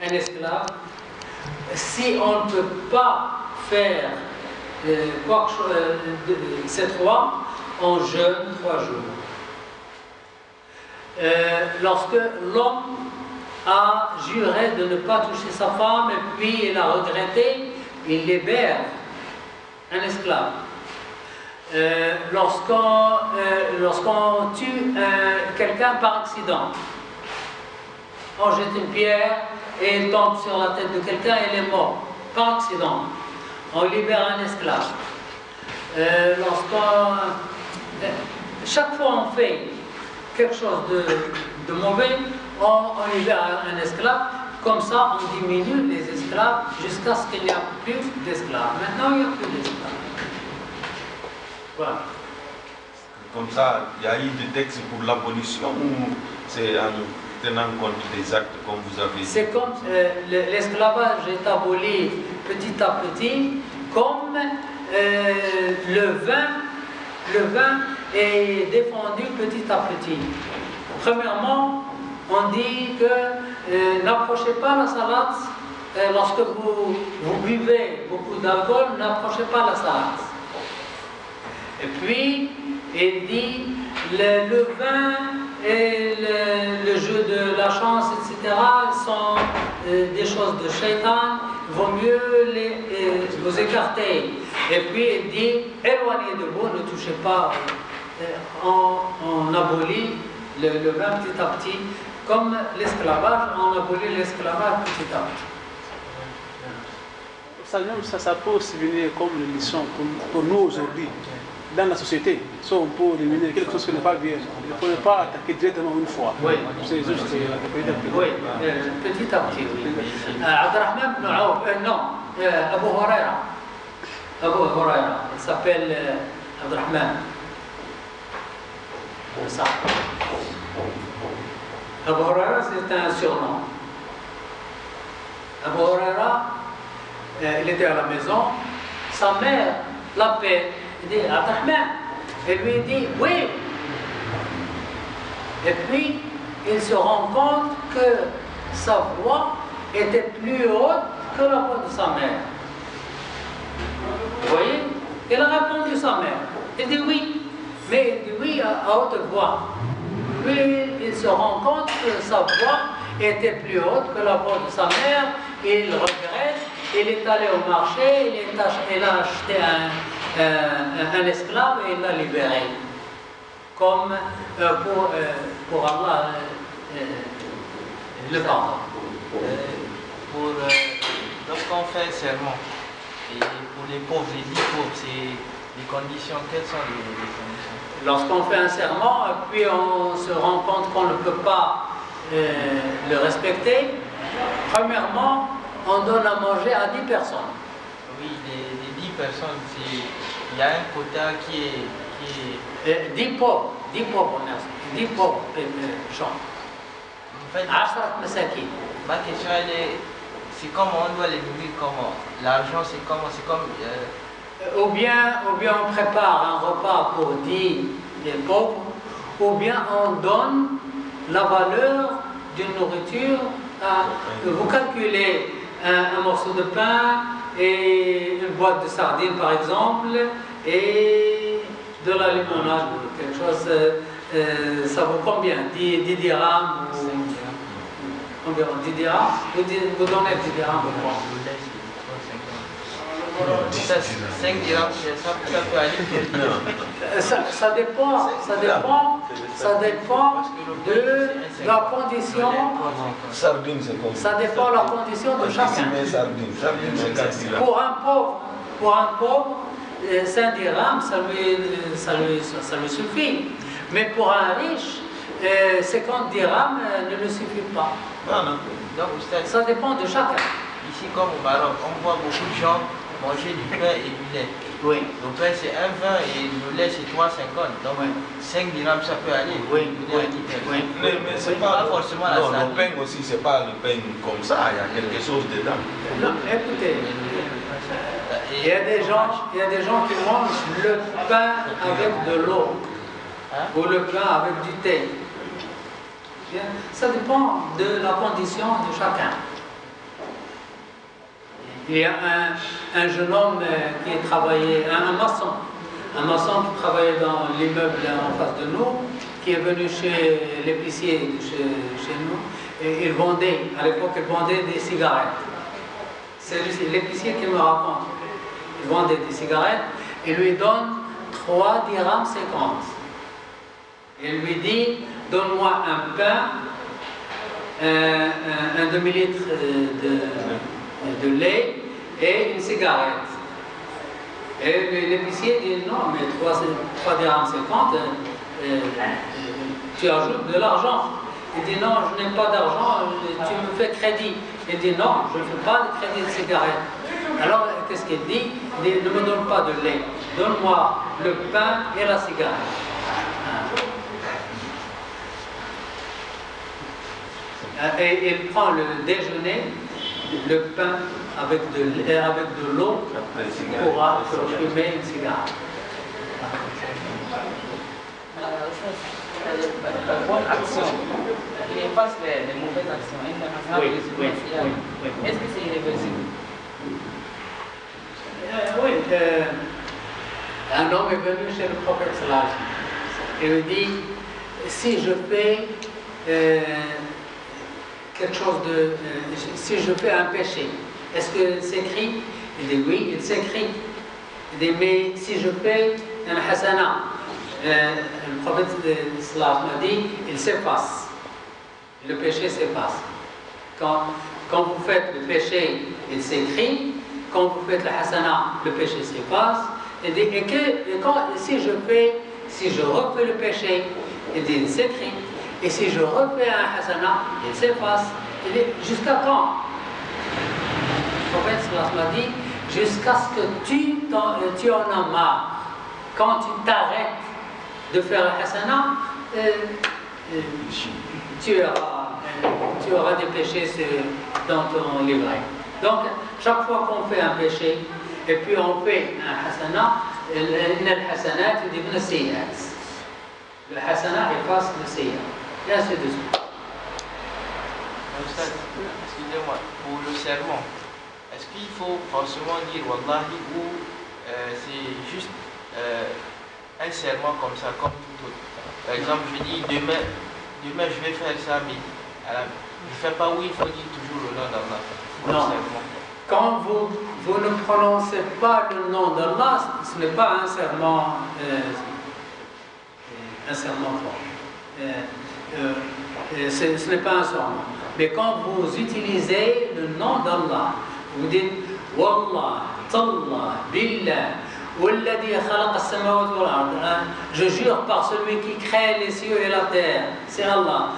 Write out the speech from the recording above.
un esclave, si on ne peut pas faire quoi que chose, cette loi, on jeûne 3 jours. Lorsque l'homme a juré de ne pas toucher sa femme et puis il a regretté, il libère un esclave. Lorsqu'on tue quelqu'un par accident, on jette une pierre et il tombe sur la tête de quelqu'un et il est mort par accident, on libère un esclave. Chaque fois on fait quelque chose de mauvais, on libère un esclave. Comme ça, on diminue les esclaves jusqu'à ce qu'il n'y a plus d'esclaves. Maintenant, il n'y a plus d'esclaves. Voilà. Comme ça, il y a eu des textes pour l'abolition ou c'est en tenant compte des actes comme vous avez dit? C'est comme l'esclavage est aboli petit à petit, comme le vin est défendu petit à petit. Premièrement, on dit que n'approchez pas la salade, lorsque vous buvez beaucoup d'alcool, n'approchez pas la salade. Et puis, il dit, le vin et le jeu de la chance, etc., sont des choses de shaitan, il vaut mieux vous écarter. Et puis, il dit, éloignez de vous, ne touchez pas, on abolit le vin petit à petit. Comme l'esclavage, on abolit l'esclavage petit à petit. Ça peut aussi venir comme une leçon pour nous aujourd'hui, dans la société. Ça, on peut éliminer quelque chose qui n'est pas bien. Il ne faudrait pas attaquer directement une fois. Oui. C'est juste petit à petit. Oui, petit à petit, oui. Abdurrahman ibn Awf, non, Abu Huraira. Abu Huraira, il s'appelle Abdurrahman. Ça. Abu Huraira, c'est un surnom. Abu Huraira, il était à la maison, sa mère l'appelle, il dit Abdurrahman, et lui dit oui. Et puis, il se rend compte que sa voix était plus haute que la voix de sa mère. Vous voyez? Il a répondu sa mère. Il dit oui, mais il dit oui à haute voix. Puis il se rend compte que sa voix était plus haute que la voix de sa mère, il regrette, il est allé au marché, il a acheté un esclave et il l'a libéré. Comme pour Allah le pardon. Lorsqu'on fait un serment, et pour les pauvres, les 10 pauvres, c'est les conditions, quelles sont les conditions? Lorsqu'on fait un serment, puis on se rend compte qu'on ne peut pas le respecter, premièrement, on donne à manger à 10 personnes. Oui, les 10 personnes, il y a un quota qui est... 10 pauvres, 10 pauvres gens. En fait, ma question, c'est comment on doit les nourrir, comment? L'argent, c'est comment? C'est comme... Ou bien on prépare un repas pour 10 pauvres, ou bien on donne la valeur d'une nourriture. Vous calculez un morceau de pain et une boîte de sardines par exemple, et de la limonade ou quelque chose, ça vaut combien? 10 dirhams ou environ 10 dirhams? Vous donnez 10 dirhams pour moi. 5 dirhams, ça peut aller. Ça dépend de la condition. Sardine, c'est comme ça dépend de la condition de chacun. Pour un pauvre, 5 dirhams, ça lui suffit. Mais pour un riche, 50 dirhams ne lui suffit pas. Donc, ça dépend de chacun. Ici, comme au Maroc, on voit beaucoup de gens manger du pain et du lait. Oui. Le pain c'est 1,20 et le lait c'est 3,50. Donc 5 dirhams ça peut aller. Oui. Mais c'est pas forcément la salade. Le pain aussi, c'est pas le pain comme ça, il y a quelque chose dedans. Non, écoutez, il y a des gens qui mangent le pain avec de l'eau, ou le pain avec du thé. Ça dépend de la condition de chacun. Il y a un jeune homme qui travaillait, un maçon qui travaillait dans l'immeuble en face de nous, qui est venu chez l'épicier chez nous, et il vendait, à l'époque, il vendait des cigarettes. C'est l'épicier qui me raconte. Il vendait des cigarettes et lui donne 3 dirhams 50. Il lui dit, donne-moi un pain, un demi-litre de lait et une cigarette. Et l'épicier dit, non, mais 3 dirhams 50, tu ajoutes de l'argent. Il dit, non, je n'ai pas d'argent, tu me fais crédit. Il dit, non, je ne fais pas de crédit de cigarette. Alors, qu'est-ce qu'il dit? Il dit, ne me donne pas de lait, donne-moi le pain et la cigarette. Et il prend le déjeuner, le pain avec de l'eau pour fumer une cigarette. La bonne action, il efface les mauvaises actions. Oui. Est-ce que c'est irréversible? Oui. Un homme est venu chez le prophète sallallahu alayhi wa sallam. Il lui dit, si je fais quelque chose si je fais un péché, est-ce que c'est écrit? Il dit oui, il s'écrit. Il dit, mais si je fais un hasana, le prophète sallallahu alayhi wa sallam a dit, il s'efface. Le péché s'efface. Quand vous faites le péché, il s'écrit. Quand vous faites le hasana, le péché s'efface. Il dit, si je refais le péché, il dit, il s'écrit. Et si je refais un hasana, il s'efface. Il dit, jusqu'à quand? Le prophète sallallahu alayhi wa sallam a dit, jusqu'à ce que tu en as marre. Quand tu t'arrêtes de faire le hasana, tu auras des péchés dans ton livret. Donc, chaque fois qu'on fait un péché, et puis on fait un hasana, le hasana efface le sayyi'at. Et ainsi de suite. Excusez-moi, pour le serment, est-ce qu'il faut forcément dire Wallahi ou c'est juste un serment comme ça, comme tout autre? Par exemple, je dis demain je vais faire ça, mais je ne fais pas où il faut dire toujours le nom d'Allah. Non. Quand vous ne prononcez pas le nom d'Allah, ce n'est pas un serment fort. Ce n'est pas un serment. Mais quand vous utilisez le nom d'Allah, vous dites Wallah, Tallah, Billah, Walladhi khalaqa as-samawati wal ard. Je jure par celui qui crée les cieux et la terre, c'est Allah.